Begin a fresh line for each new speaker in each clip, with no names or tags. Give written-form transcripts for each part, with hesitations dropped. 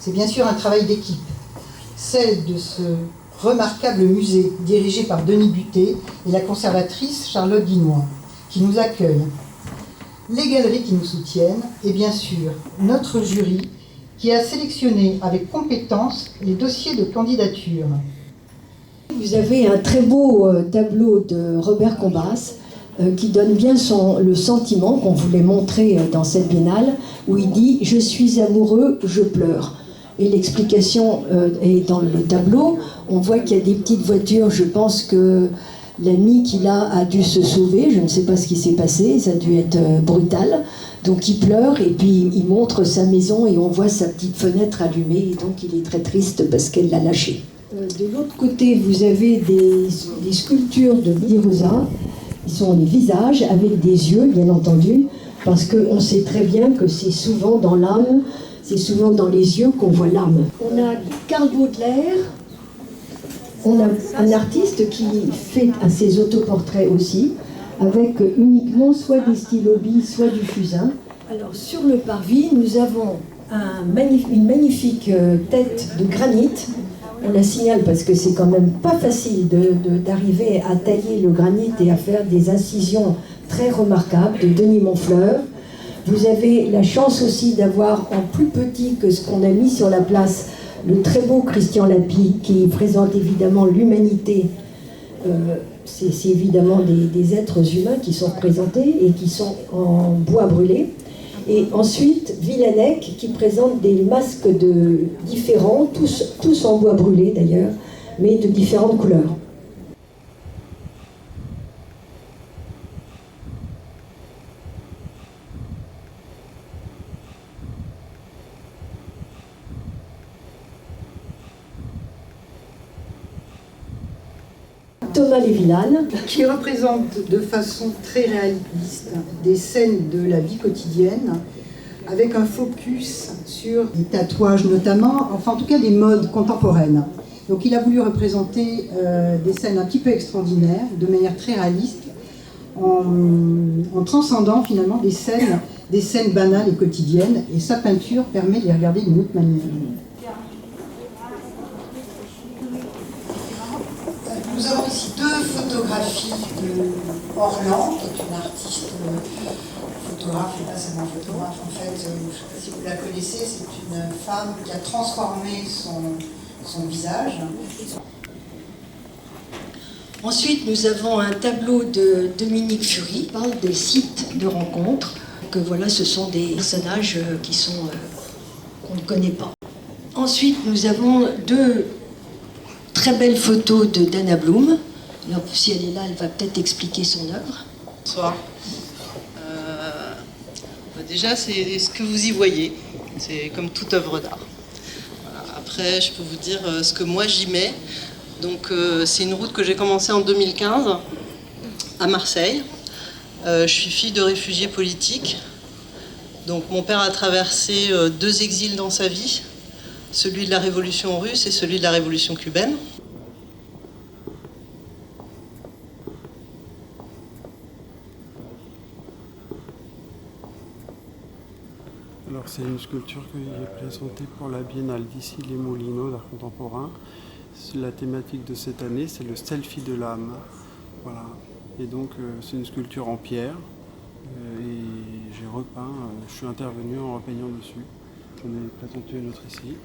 C'est bien sûr un travail d'équipe, celle de ce remarquable musée dirigé par Denis Buté et la conservatrice Charlotte Guinois, qui nous accueillent, les galeries qui nous soutiennent et bien sûr notre jury qui a sélectionné avec compétence les dossiers de candidature.
Vous avez un très beau tableau de Robert Combas qui donne bien le sentiment qu'on voulait montrer dans cette biennale, où il dit « Je suis amoureux, je pleure ». Et l'explication est dans le tableau. On voit qu'il y a des petites voitures. Je pense que l'ami qu'il a dû se sauver. Je ne sais pas ce qui s'est passé. Ça a dû être brutal. Donc il pleure et puis il montre sa maison et on voit sa petite fenêtre allumée. Et donc il est très triste parce qu'elle l'a lâché. De l'autre côté, vous avez des sculptures de Birosa. Ils sont les visages avec des yeux, bien entendu, parce qu'on sait très bien que c'est souvent dans l'âme. C'est souvent dans les yeux qu'on voit l'âme. On a Karl Baudelaire, on a un artiste qui fait ses autoportraits aussi, avec uniquement soit des stylos-billes, soit du fusain. Alors sur le parvis, nous avons une magnifique tête de granit. On la signale parce que c'est quand même pas facile d'arriver à tailler le granit et à faire des incisions très remarquables de Denis Monfleur. Vous avez la chance aussi d'avoir en plus petit que ce qu'on a mis sur la place le très beau Christian Lapie qui présente évidemment l'humanité. C'est évidemment des êtres humains qui sont représentés et qui sont en bois brûlé. Et ensuite Villanec qui présente des masques différents, tous en bois brûlé d'ailleurs, mais de différentes couleurs. Thomas Lévillane,
qui représente de façon très réaliste des scènes de la vie quotidienne, avec un focus sur les tatouages notamment, enfin en tout cas des modes contemporaines. Donc il a voulu représenter des scènes un petit peu extraordinaires, de manière très réaliste, en transcendant finalement des scènes banales et quotidiennes, et sa peinture permet de les regarder d'une autre manière. Nous avons ici deux photographies de Orlan, qui est une artiste photographe, et pas seulement photographe en fait, je ne sais pas si vous la connaissez, c'est une femme qui a transformé son visage.
Ensuite, nous avons un tableau de Dominique Fury qui parle des sites de rencontres. Que voilà, ce sont des personnages qu'on ne connaît pas. Ensuite, nous avons deux très belles photos de Dana Blum. Alors, si elle est là, elle va peut-être expliquer son œuvre.
Bonsoir. Déjà, c'est ce que vous y voyez. C'est comme toute œuvre d'art. Voilà. Après, je peux vous dire ce que moi j'y mets. Donc, c'est une route que j'ai commencée en 2015 à Marseille. Je suis fille de réfugiés politiques. Donc, mon père a traversé deux exils dans sa vie. Celui de la révolution russe et celui de la révolution cubaine.
Alors c'est une sculpture que j'ai présentée pour la Biennale d'Issy-les-Moulineaux d'art contemporain. La thématique de cette année, c'est le selfie de l'âme. Voilà. Et donc c'est une sculpture en pierre et j'ai repeint, je suis intervenu en repeignant dessus. J'en ai présenté une autre ici.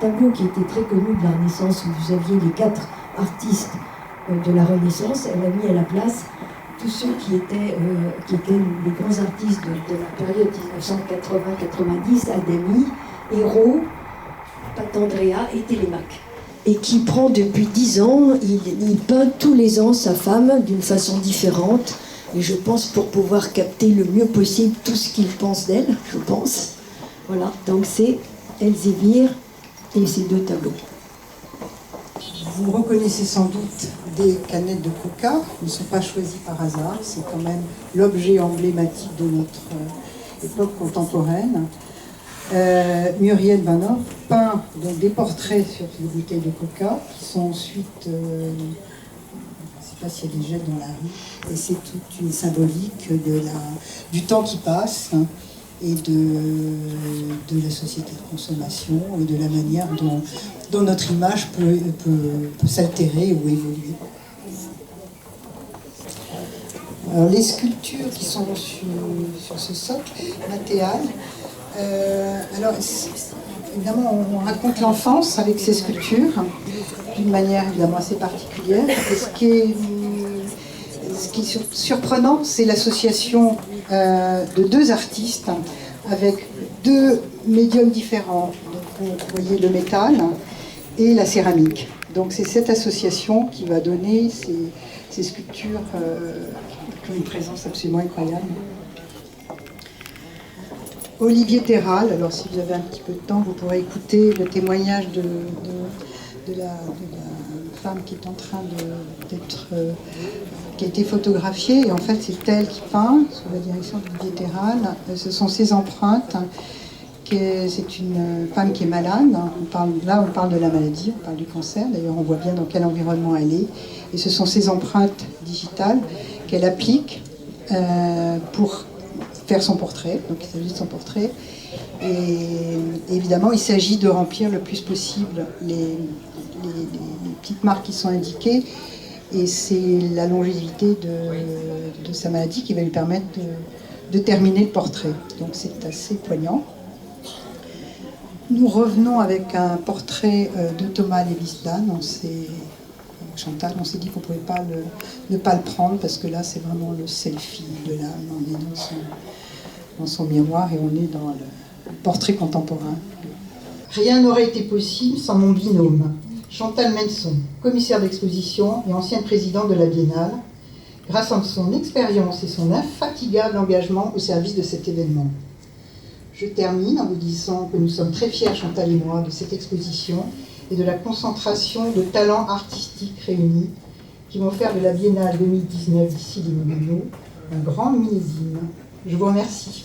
tableau qui était très connu de la Renaissance, où vous aviez les 4 artistes de la Renaissance. Elle a mis à la place tous ceux qui étaient les grands artistes de la période 1980-90, Adami, Hérault, Papandréa et Télémaque. Et qui prend depuis 10 ans, il peint tous les ans sa femme d'une façon différente, et je pense pour pouvoir capter le mieux possible tout ce qu'il pense d'elle, je pense. Voilà, donc c'est Elzévir et ces 2 tableaux.
Vous reconnaissez sans doute des canettes de coca, qui ne sont pas choisies par hasard, c'est quand même l'objet emblématique de notre époque contemporaine. Muriel Banov peint donc des portraits sur les bouteilles de coca qui sont ensuite, je ne sais pas s'il y a des jets dans la rue, et c'est toute une symbolique du temps qui passe, hein, et de la société de consommation et de la manière dont notre image peut s'altérer ou évoluer. Alors, les sculptures qui sont sur ce socle, Mathéal, alors évidemment on raconte l'enfance avec ces sculptures d'une manière évidemment assez particulière. Et ce qui est surprenant, c'est l'association de 2 artistes avec 2 médiums différents. Donc, vous voyez le métal et la céramique. Donc c'est cette association qui va donner ces sculptures qui ont une présence absolument incroyable. Olivier Terral, alors si vous avez un petit peu de temps, vous pourrez écouter le témoignage de la femme qui est en train qui a été photographiée, et en fait c'est elle qui peint, sous la direction d'Olivier Terral. Ce sont ses empreintes. C'est une femme qui est malade. On parle de la maladie, on parle du cancer. D'ailleurs, on voit bien dans quel environnement elle est. Et ce sont ses empreintes digitales qu'elle applique pour faire son portrait. Donc il s'agit de son portrait. Et évidemment, il s'agit de remplir le plus possible les petites marques qui sont indiquées. Et c'est la longévité de sa maladie qui va lui permettre de terminer le portrait. Donc c'est assez poignant. Nous revenons avec un portrait de Thomas Lévis-Dan. Chantal, on s'est dit qu'on ne pouvait pas ne pas le prendre, parce que là c'est vraiment le selfie de l'âme. On est dans son miroir et on est dans le portrait contemporain. Rien n'aurait été possible sans mon binôme, Chantal Menson, commissaire d'exposition et ancienne présidente de la Biennale, grâce à son expérience et son infatigable engagement au service de cet événement. Je termine en vous disant que nous sommes très fiers, Chantal et moi, de cette exposition et de la concentration de talents artistiques réunis qui vont faire de la Biennale 2019 d'ici les Moulineaux un grand millésime. Je vous remercie.